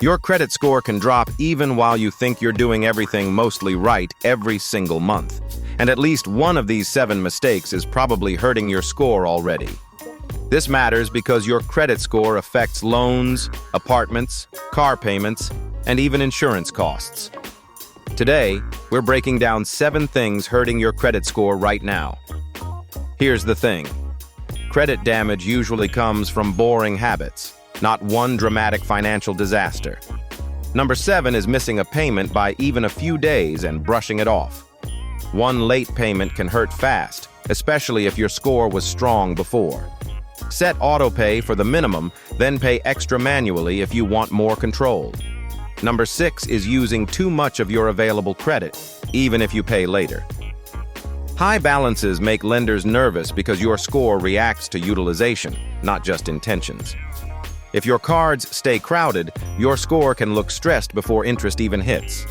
Your credit score can drop even while you think you're doing everything mostly right every single month. And at least one of these 7 mistakes is probably hurting your score already. This matters because your credit score affects loans, apartments, car payments, and even insurance costs. Today, we're breaking down 7 things hurting your credit score right now. Here's the thing. Credit damage usually comes from boring habits, not one dramatic financial disaster. Number 7 is missing a payment by even a few days and brushing it off. One late payment can hurt fast, especially if your score was strong before. Set autopay for the minimum, then pay extra manually if you want more control. Number 6 is using too much of your available credit, even if you pay later. High balances make lenders nervous because your score reacts to utilization, not just intentions. If your cards stay crowded, your score can look stressed before interest even hits.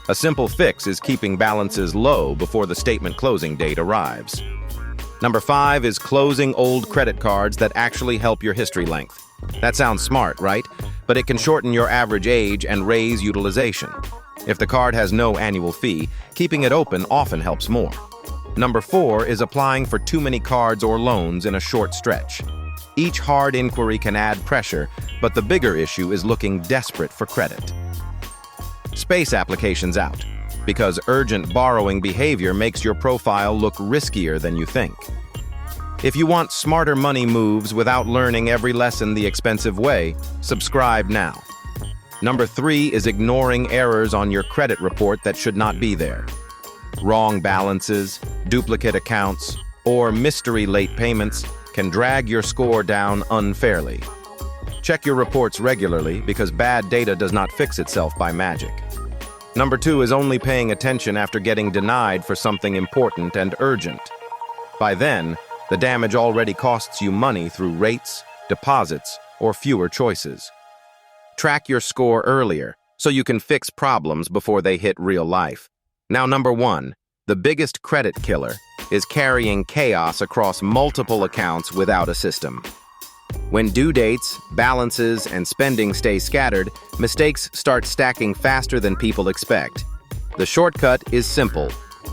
A simple fix is keeping balances low before the statement closing date arrives. Number 5 is closing old credit cards that actually help your history length. That sounds smart, right? But it can shorten your average age and raise utilization. If the card has no annual fee, keeping it open often helps more. Number 4 is applying for too many cards or loans in a short stretch. Each hard inquiry can add pressure, but the bigger issue is looking desperate for credit. Space applications out, because urgent borrowing behavior makes your profile look riskier than you think. If you want smarter money moves without learning every lesson the expensive way, subscribe now. Number 3 is ignoring errors on your credit report that should not be there. Wrong balances, duplicate accounts, or mystery late payments can drag your score down unfairly. Check your reports regularly because bad data does not fix itself by magic. Number 2 is only paying attention after getting denied for something important and urgent. By then, the damage already costs you money through rates, deposits, or fewer choices. Track your score earlier so you can fix problems before they hit real life. Now, number 1, the biggest credit killer is carrying chaos across multiple accounts without a system. When due dates, balances, and spending stay scattered, mistakes start stacking faster than people expect. The shortcut is simple.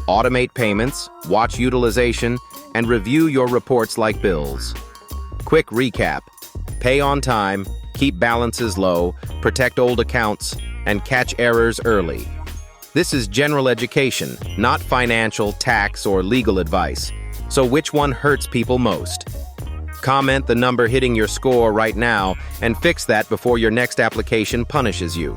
Automate payments, watch utilization, and review your reports like bills. Quick recap. Pay on time, keep balances low, protect old accounts, and catch errors early. This is general education, not financial, tax, or legal advice. So which one hurts people most? Comment the number hitting your score right now and fix that before your next application punishes you.